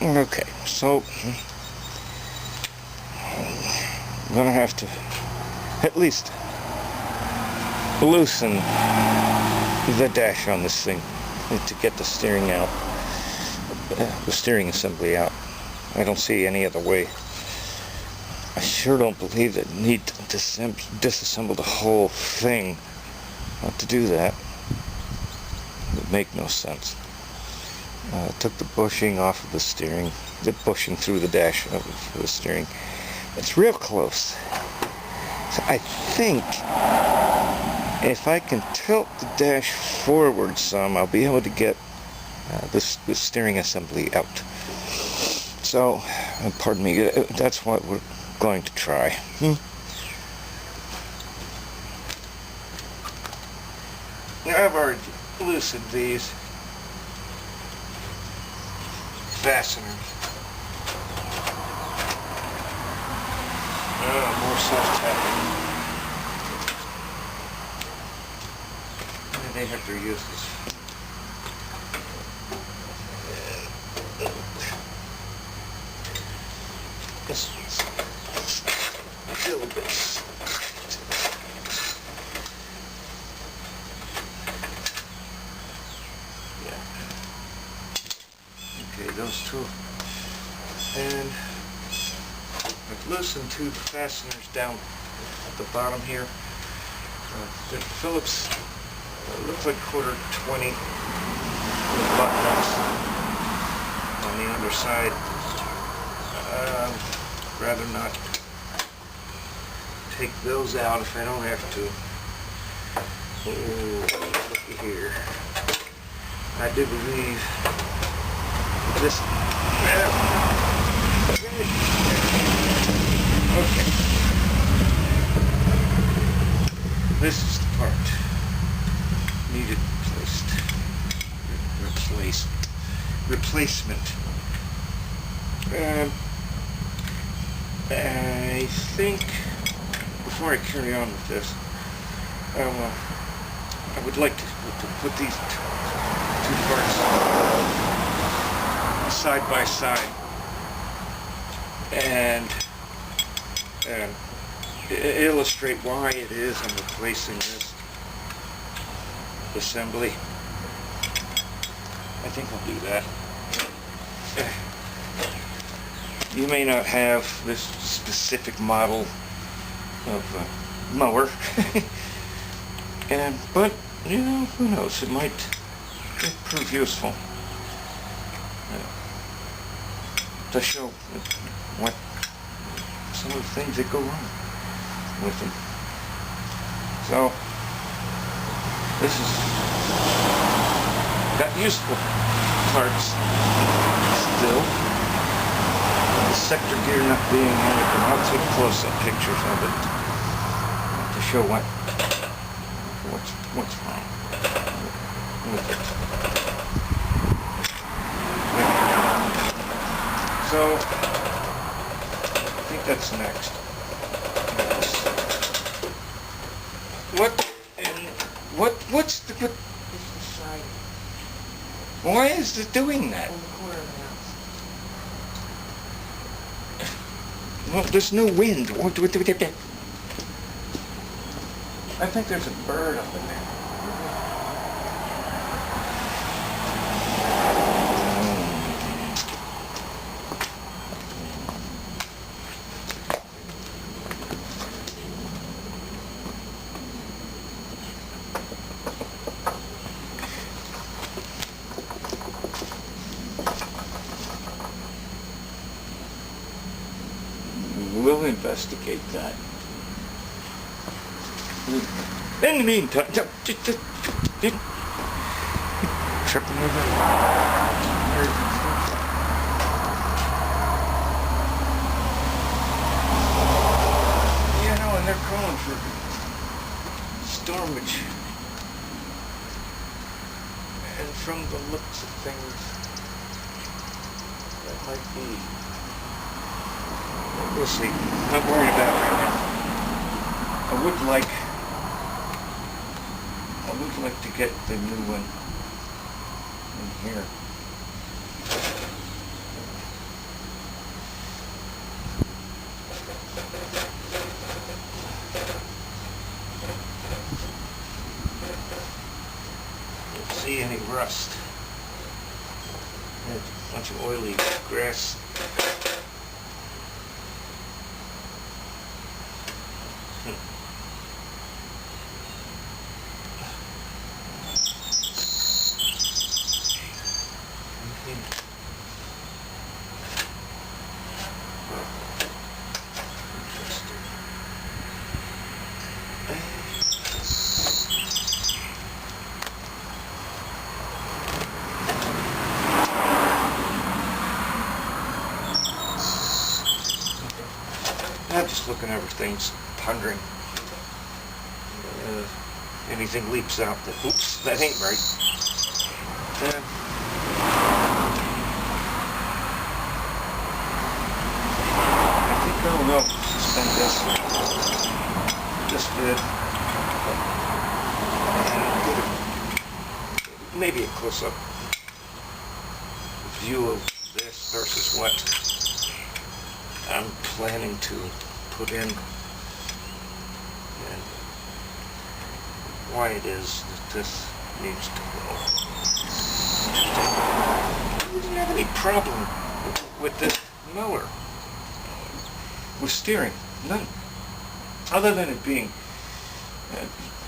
Okay, so I'm gonna have to at least loosen the dash on this thing to get the steering out, the steering assembly out. I don't see any other way. I sure don't believe that I need to disassemble the whole thing. Not to do that. It would make no sense. Took the bushing off of the steering, the bushing through the dash of the steering. It's real close. So I think if I can tilt the dash forward some, I'll be able to get the steering assembly out. So, pardon me, that's what we're going to try. Now I've already loosened these fasteners. More self-tapping. They have to use this. This one's a little bit. Yeah. Okay, those two. And I've loosened two fasteners down at the bottom here. The Phillips looks like quarter 20 with button ups on the underside. Rather not take those out if I don't have to. Oh, looky here. I do believe this. Okay. This is the part needed replacement. I think before I carry on with this, I would like to put these two parts side by side and illustrate why it is I'm replacing this assembly. I think I'll do that. You may not have this specific model of mower, but you know, who knows? It might prove useful to show what some of the things that go wrong with them. So this is got useful parts still. The sector gear not being in it, but I'll take close-up pictures of it to show what's wrong with it. So I think that's next. What's the side? Why is it doing that? Well, there's no wind. I think there's a bird up in there. We'll investigate that. In the meantime, tripping over. You know, and they're calling for stormage. And from the looks of things, that might be. We'll see. Not worried about it right now. I would like to get the new one in here. rust. And a bunch of oily grass. I'm just looking over things, pondering. Anything leaps out that, oops, that ain't right. I think I'll suspend this bit. Maybe a close-up view of this versus what I'm planning to put in, and why it is that this needs to go. I didn't have any problem with this mower, with steering, none. Other than it being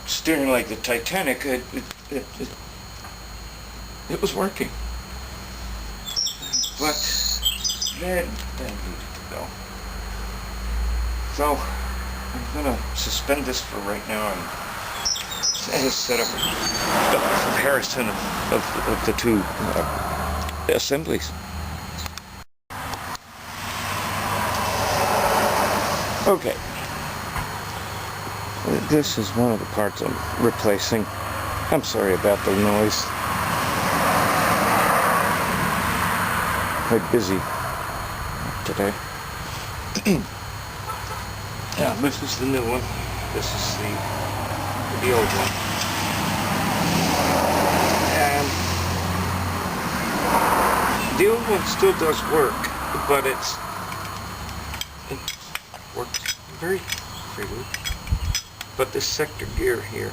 steering like the Titanic, it was working. But that needed to go. So I'm gonna suspend this for right now and set up a comparison of the two assemblies. Okay. This is one of the parts I'm replacing. I'm sorry about the noise. Quite busy today. Yeah, this is the new one. This is the old one. And the old one still does work, but it works very freely. But this sector gear here,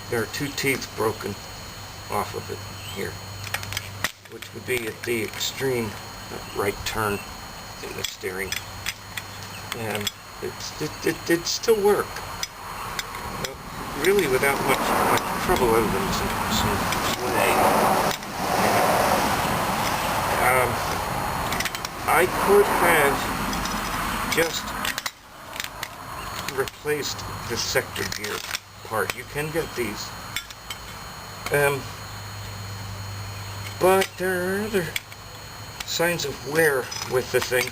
there are two teeth broken off of it here, which would be at the extreme right turn in the steering. And it still work, really without much trouble other than some play. I could have just replaced the sector gear part. You can get these, but there are other signs of wear with the thing.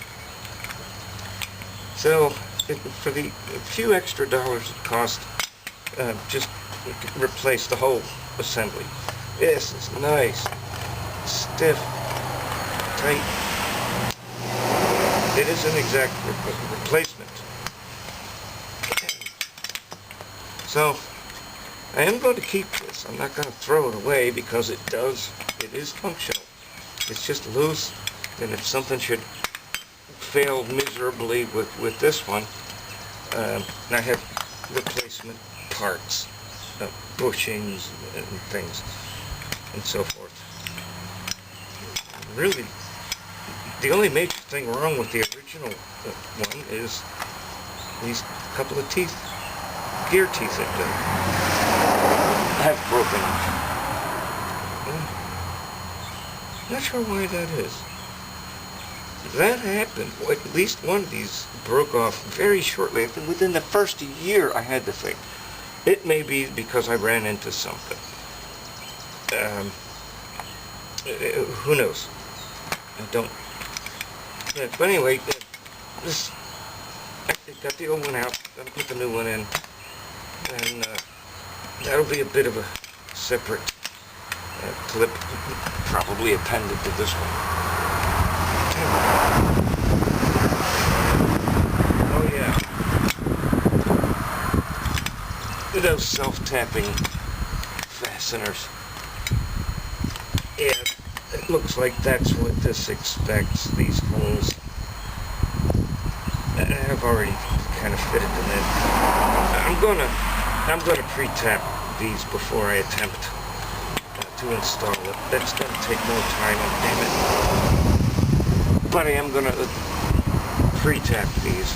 So for the few extra dollars it cost, just replace the whole assembly. This is nice, stiff, tight. It is an exact replacement. So I am going to keep this. I'm not going to throw it away because it is functional. It's just loose, and if something should fail miserably with this one, I have replacement parts, bushings and things, and so forth. Really, the only major thing wrong with the original one is these couple of teeth, gear teeth that have broken off. Not sure why that is. That happened. At least one of these broke off very shortly. Within the first year I had the thing. It may be because I ran into something. Who knows? I don't. Yeah, but anyway, I got the old one out. Gotta put the new one in, and that'll be a bit of a separate clip, probably appended to this one. Oh yeah. Those self-tapping fasteners. Yeah, it looks like that's what this expects, these holes. I've already kind of fitted them in. I'm gonna pre-tap these before I attempt to to install it. That's going to take more time, damn it. But I am going to pre-tap these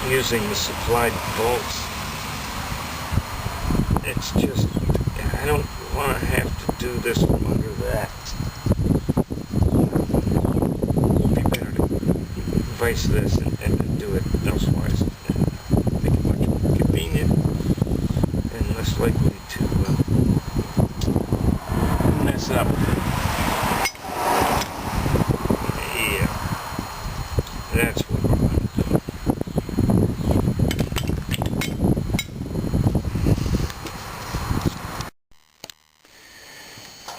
using the supplied bolts. It's just, I don't want to have to do this from under that. It'd be better to vice this and do it elsewise. Make it much more convenient and less likely to mess up. Yeah, that's what we're going to do.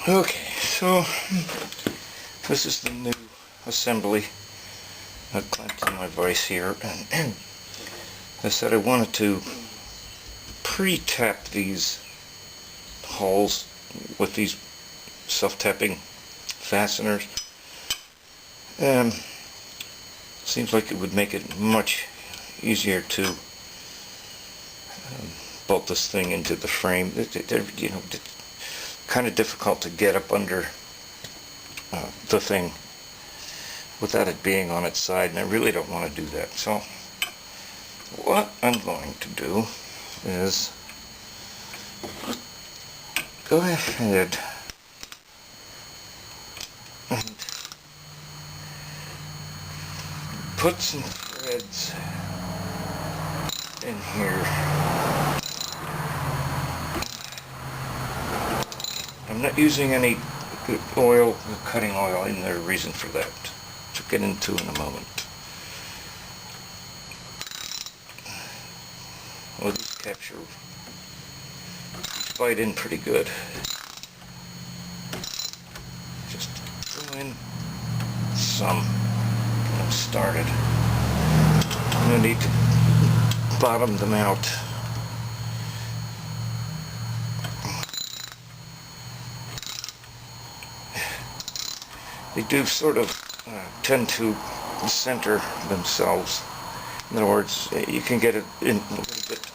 Okay, so this is the new assembly. I clamped in my vise here, and I said I wanted to pre-tap these holes with these self-tapping fasteners. Seems like it would make it much easier to bolt this thing into the frame. You know, it's kind of difficult to get up under the thing without it being on its side, and I really don't want to do that. So what I'm going to do is go ahead and put some threads in here. I'm not using any oil, cutting oil, and there's a reason for that, which I'll get into in a moment. Well, these capture, these bite in pretty good. Just throw in some. Get started. I'm going to need to bottom them out. They do sort of tend to center themselves. In other words, you can get it in a little bit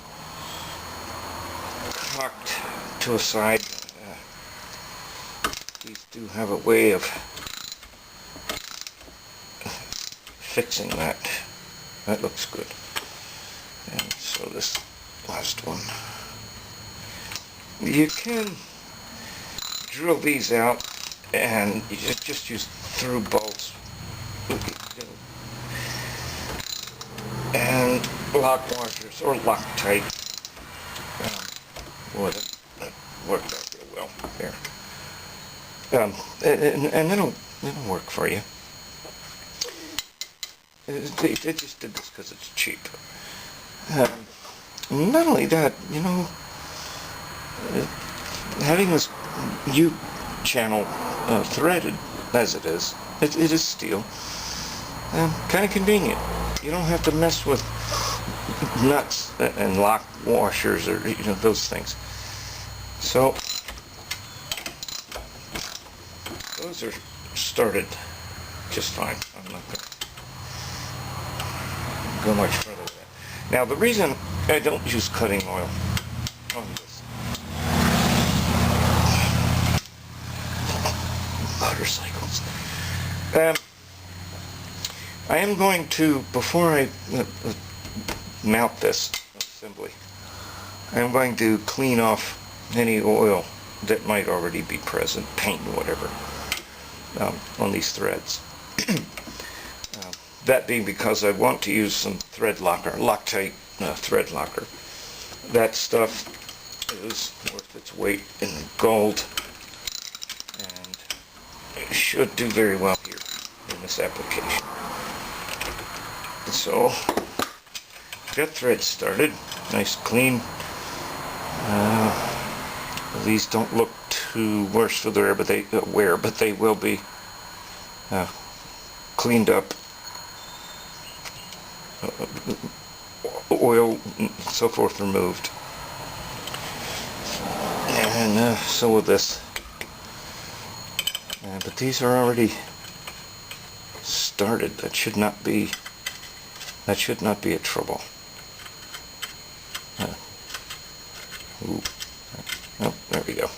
cocked to a side. These do have a way of fixing that. That looks good. And so this last one. You can drill these out and you just use through bolts and lock washers or Loctite. Boy, that worked out real well there. And it'll work for you. They just did this because it's cheap. Not only that, you know, having this U-channel threaded as it is steel. Kind of convenient. You don't have to mess with nuts and lock washers or those things. So those are started just fine. I'm not going to go much further with that. Now the reason I don't use cutting oil on this motorcycles. I am going to, before I mount this assembly, I am going to clean off any oil that might already be present, paint or whatever, on these threads. That being because I want to use some thread locker, Loctite thread locker. That stuff is worth its weight in gold and it should do very well here in this application. So, got threads started, nice clean. These don't look too worse for the wear, but they will be cleaned up. Oil and so forth removed. And so with this. But these are already started. That should not be a trouble. Ooh. Oh, there we go.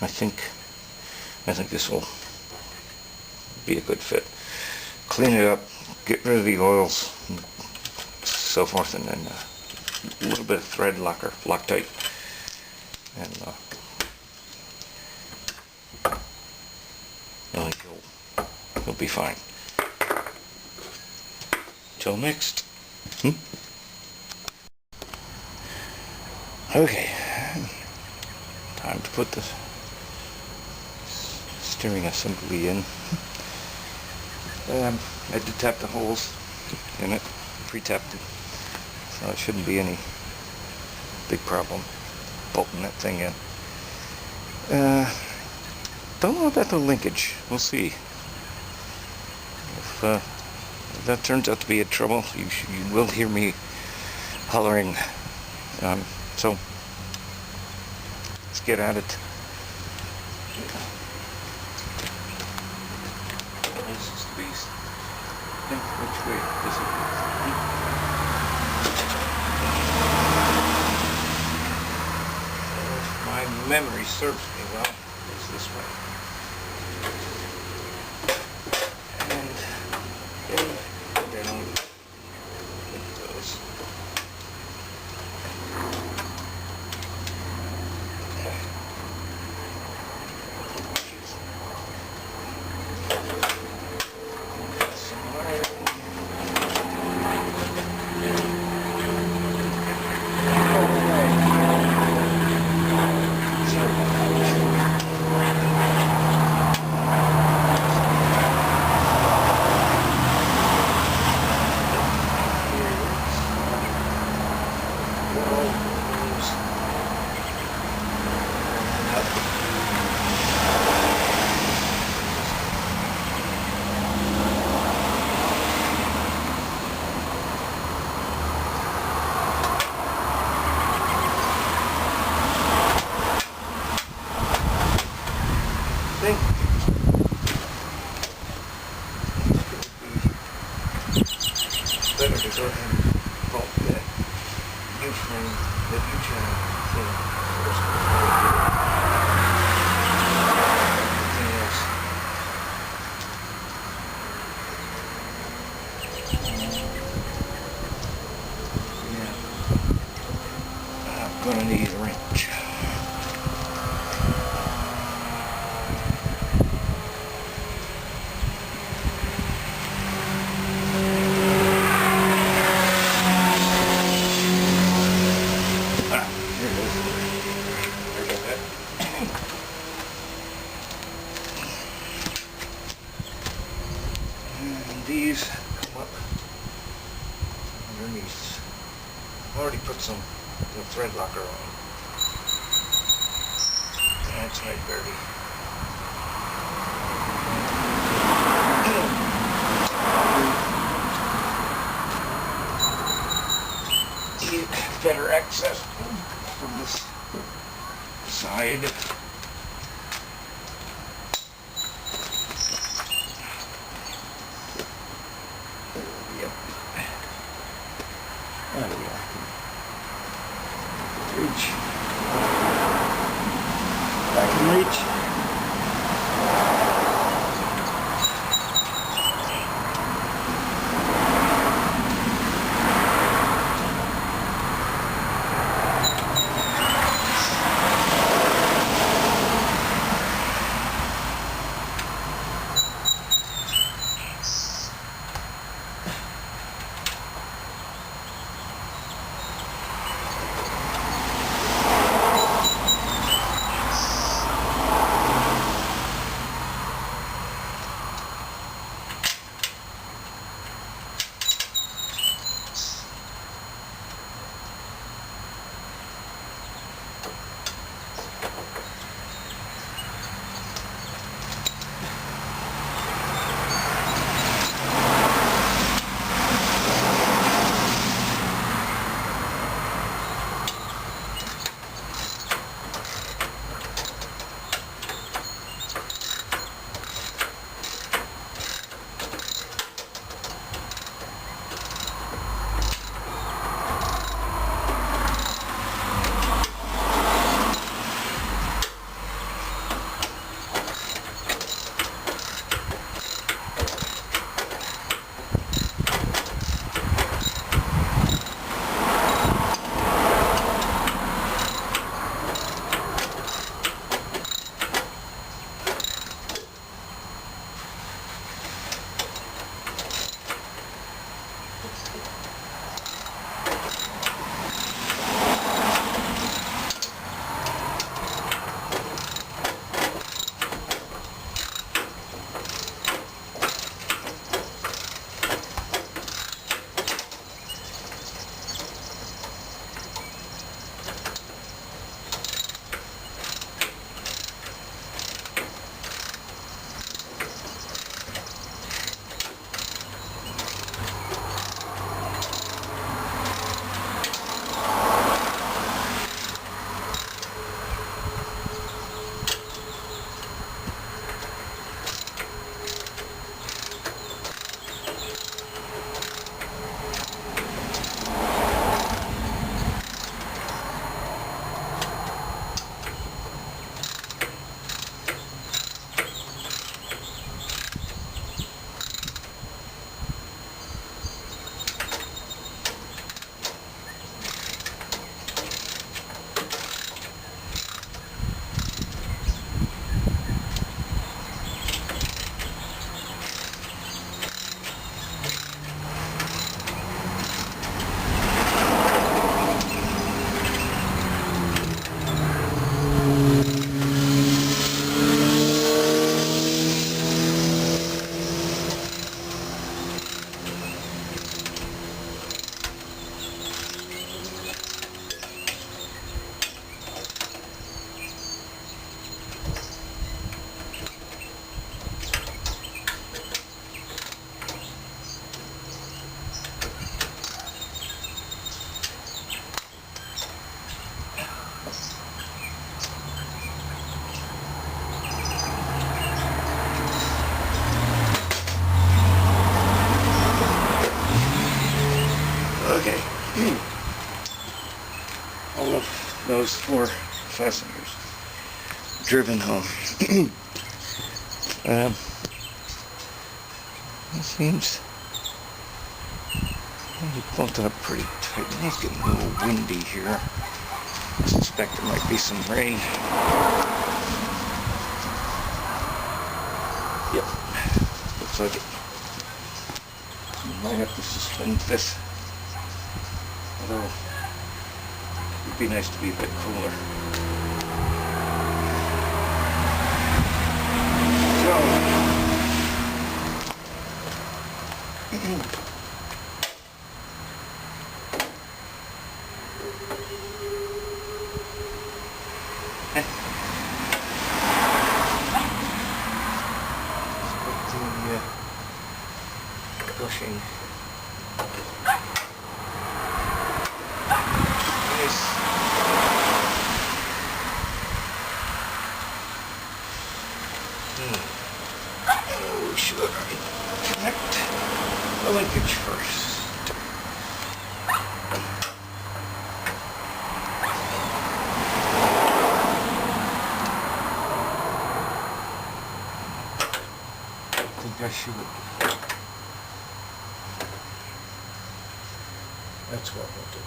I think this will be a good fit. Clean it up, get rid of the oils, and so forth, and then a little bit of thread locker, Loctite, and I think you'll be fine. Till next. Okay, time to put the steering assembly in. I did tap the holes in it, pre-tapped it, so it shouldn't be any big problem bolting that thing in. Don't know about the linkage. We'll see. If that turns out to be a trouble, you will hear me hollering. So let's get at it. This is the beast. Which way is it? If my memory serves me well, it's this way. And down it goes. Better to go ahead and bolt that U-frame, that U-channel thing first before we do anything else. Yeah. I'm gonna need a wrench. These come up underneath. I already put the thread locker on. That's right, Birdie. Get better access from this side. There we are. Reach. Back and reach. those 4 fasteners driven home. It seems he pulled it up pretty tight. It's getting a little windy here. I suspect there might be some rain. Yep, looks like it. Might have to suspend this. Although, it'd be nice to be a bit cooler. So, bushing. Nice. Oh, should I connect the linkage first? I think I should. That's what we'll do.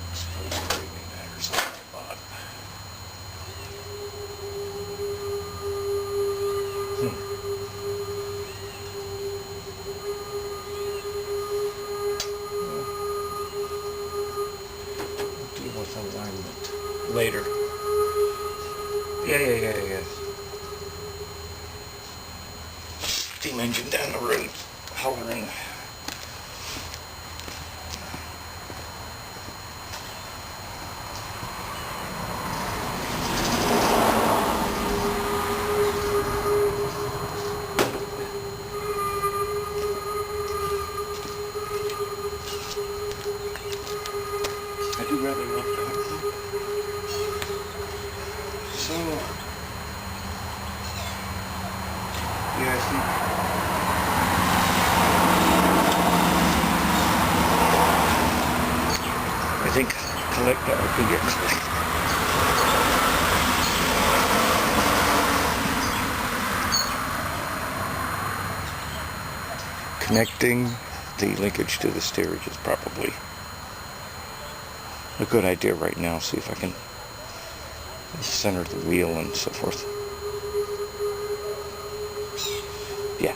I suppose it really matters on the bottom. We'll deal with alignment later. Yeah. Steam engine down the road, hovering. I do rather love that. So, yeah, I think collect that would be it. Connecting the linkage to the steerage is probably a good idea right now. See if I can center the wheel and so forth. Yeah.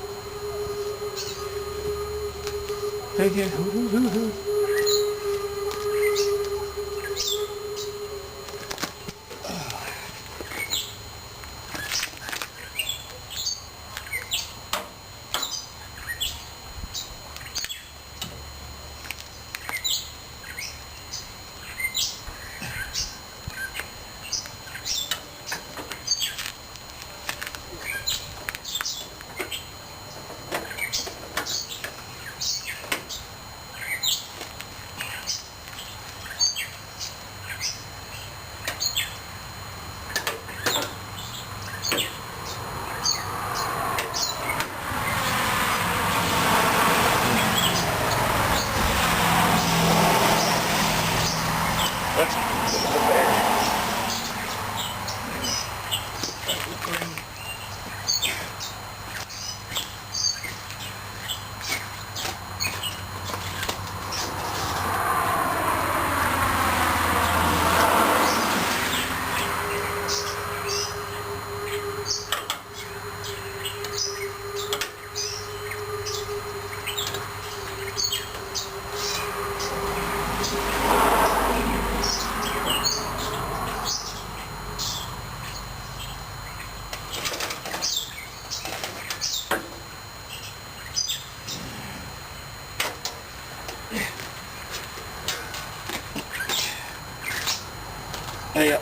Yeah.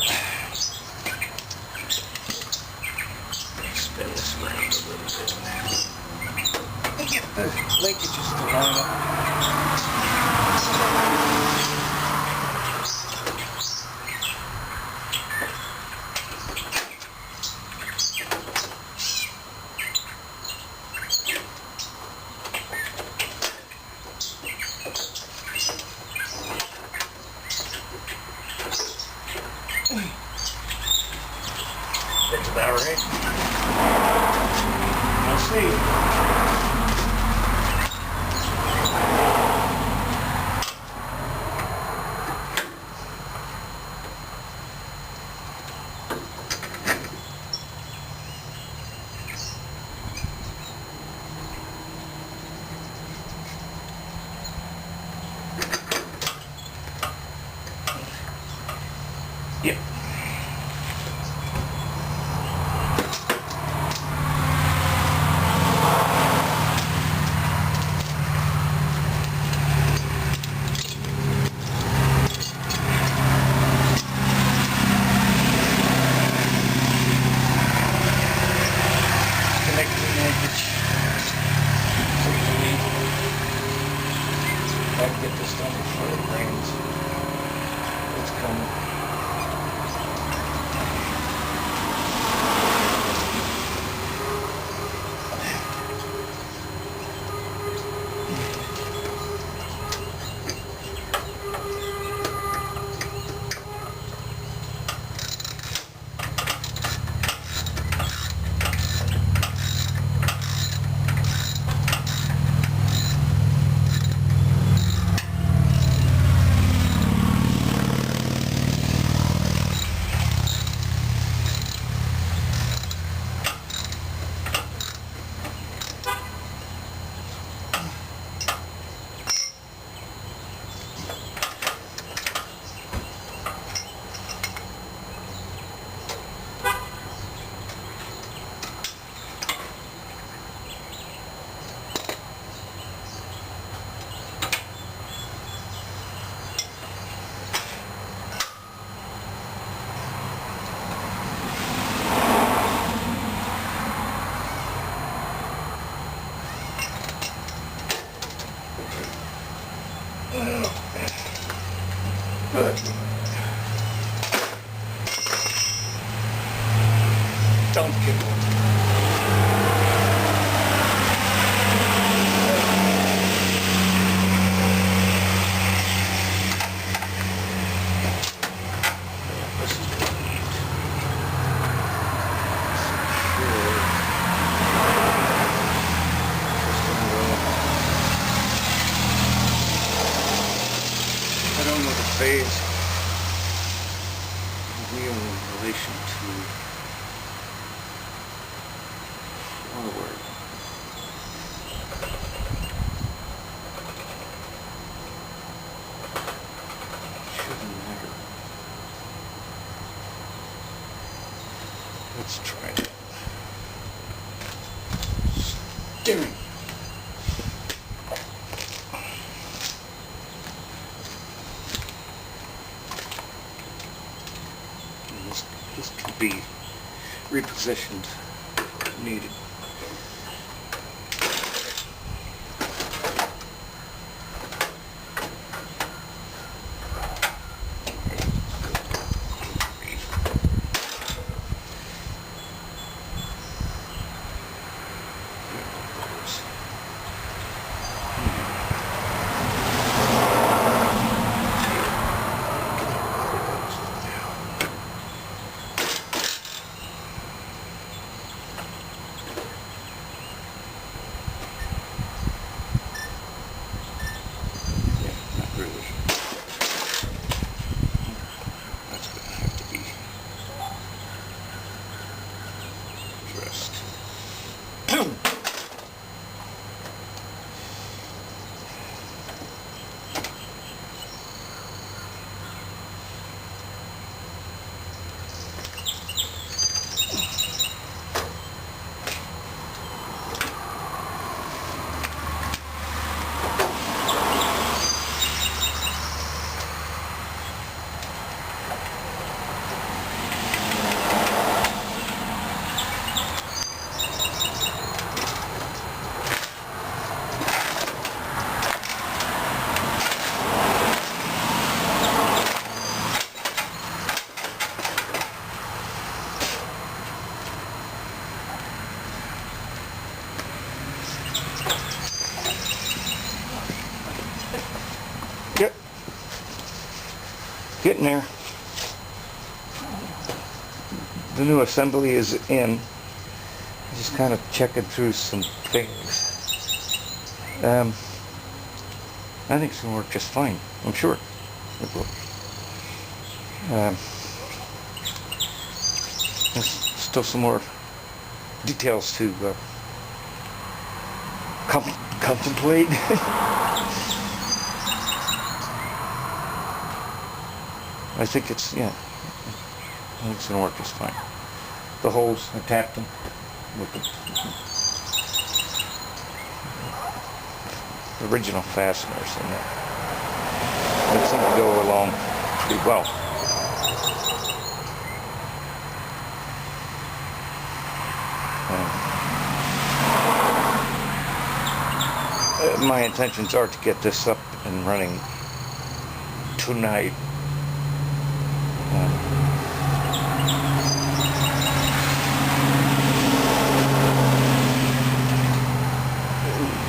Spin this around a little bit. And get the linkages to line up. about right. Let's see. Yep. Connecting linkage. Hopefully, I can get this done before it rains. It's coming. Good. Don't get one. This is what we need. I don't know the phase wheel in relation to forward. Shouldn't matter. Let's try it. Steering. This can be repositioned if needed. Yep. Getting there. the new assembly is in. Just kind of checking through some things. I think it's going to work just fine. I'm sure it will. There's still some more details to contemplate. I think it's, yeah, I think it's going to work just fine. The holes, I tapped them with the original fasteners in there. They seem to go along pretty well. My intentions are to get this up and running tonight.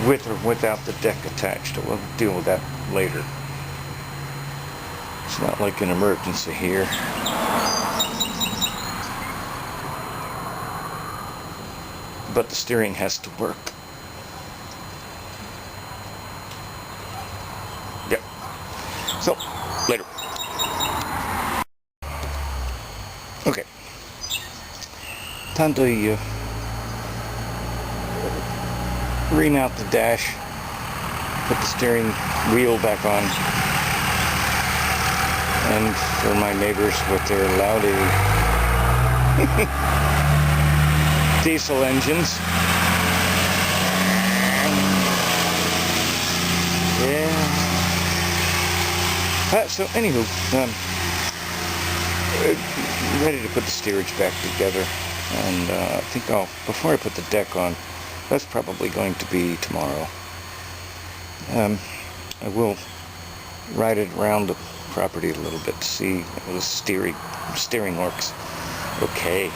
With or without the deck attached. We'll deal with that later. It's not like an emergency here. But the steering has to work. Yep. So, later. Okay. Time to remount the dash, put the steering wheel back on, and for my neighbors with their loud diesel engines. Yeah. So anywho, ready to put the steerage back together, and I think before I put the deck on, that's probably going to be tomorrow. I will ride it around the property a little bit to see if the steering works okay.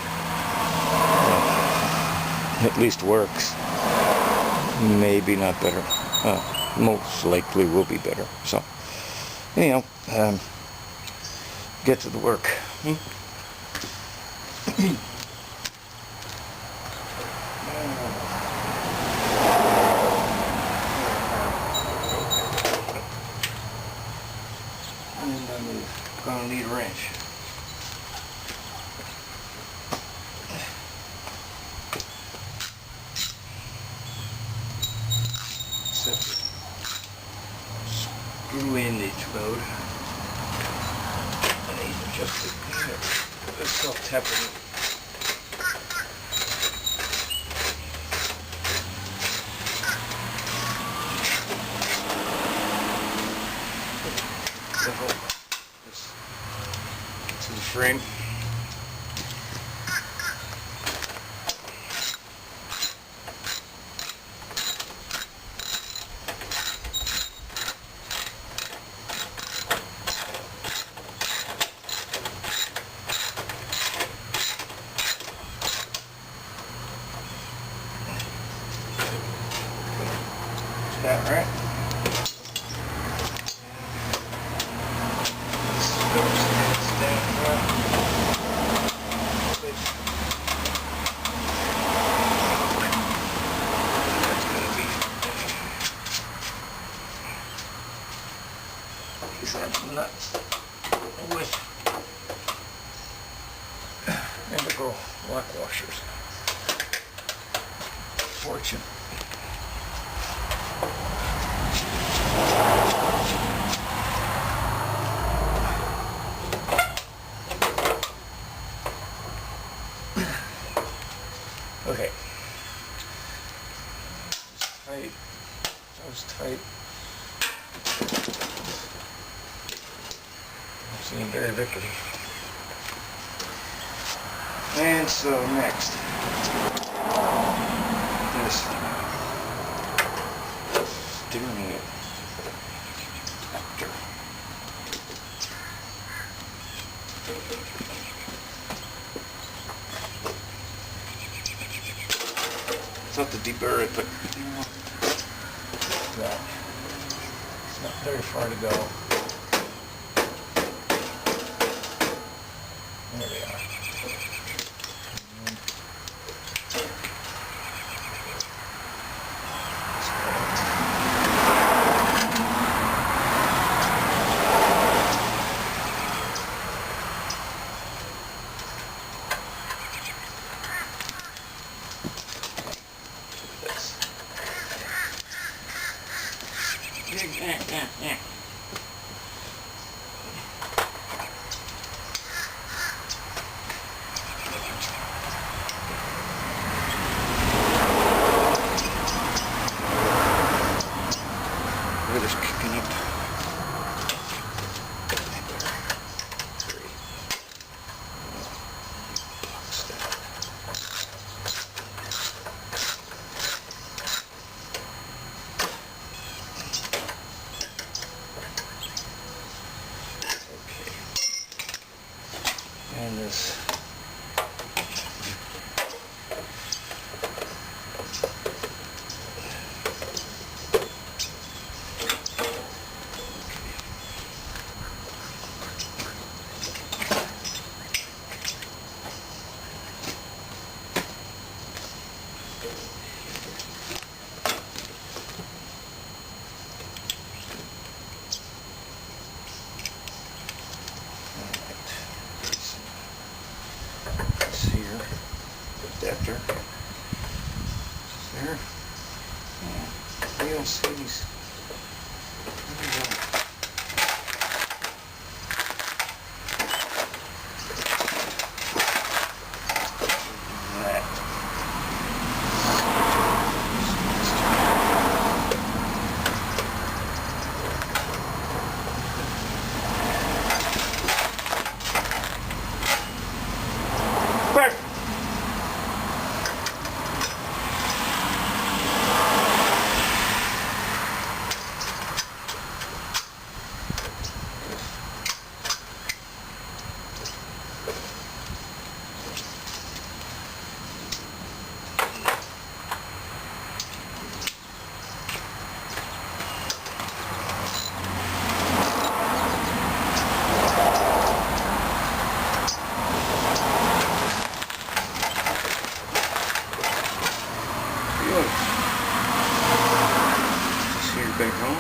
At least works. Maybe not better. Most likely will be better. So, anyhow, get to the work. And I'm gonna need a wrench. Screw in each mode. And these are just the self-tapping. To the frame. Is that right? These are nuts with integral lock washers. Fortune. Okay. Tight. That was tight. Seem very rickety. And so next, this steering wheel actor. Thought the deburr it, but that it's not very far to go. There we are. And this here, adapter there, and VLCs. There we go. That. Back. Back home.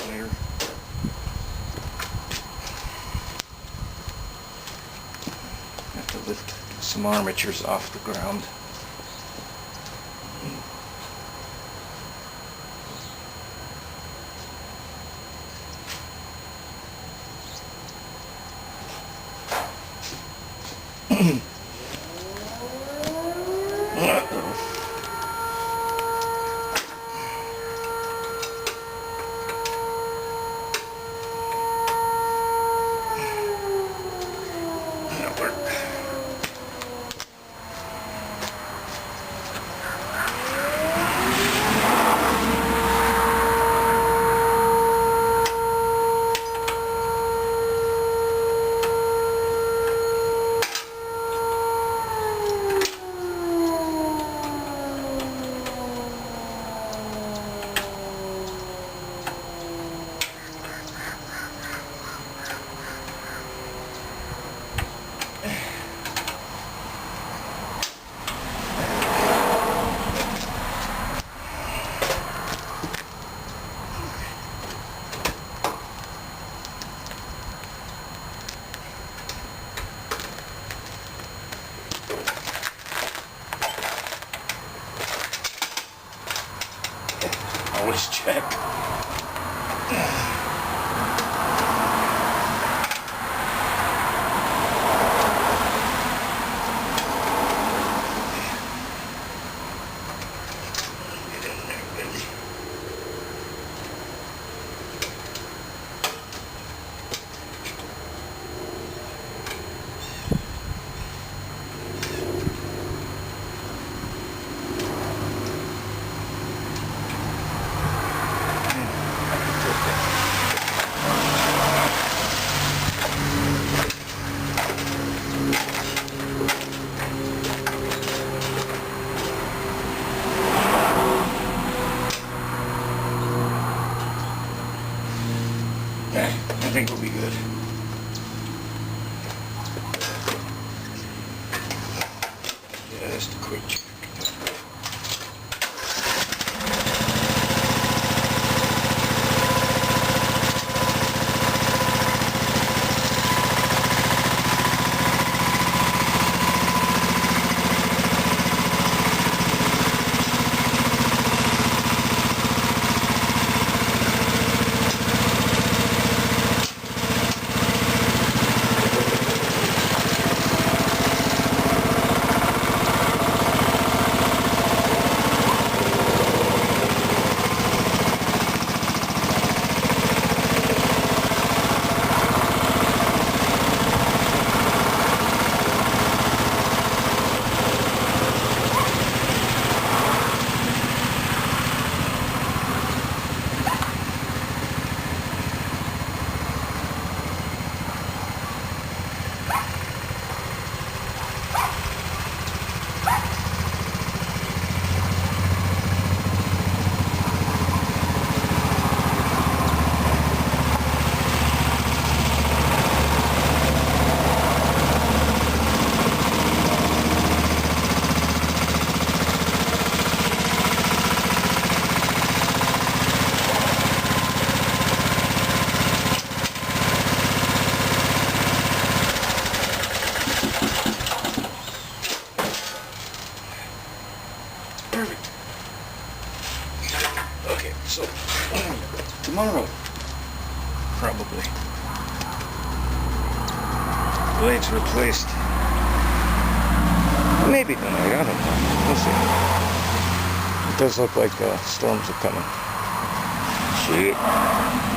Later. Have to lift some armatures off the ground. Always check. I think we'll be good. Just a quick check. tomorrow. Probably. Blades replaced. Maybe tonight, I don't know. We'll see. It does look like storms are coming. Shit.